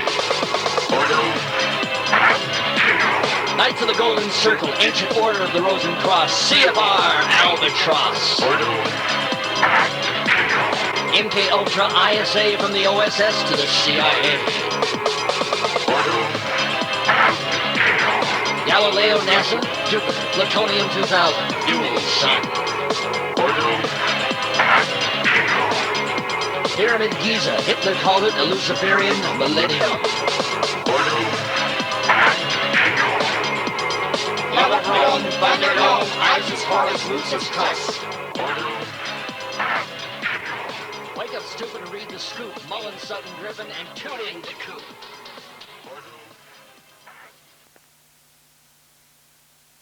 Knights of the Golden Circle, Ancient Order of the Rosencross, CFR, Albatross. MK Ultra, ISA from the OSS to the CIA. Galileo, NASA, Jupiter, Plutonium 2000, Dual Sun. Pyramid Giza, Hitler called it a Luciferian millennium. Love Rome, Thunder Rome, Isis, Horus, Lucis, Christ. Wake up, stupid, and read the scoop. Mullen, Sutton, Griffin, and tune in to Coop.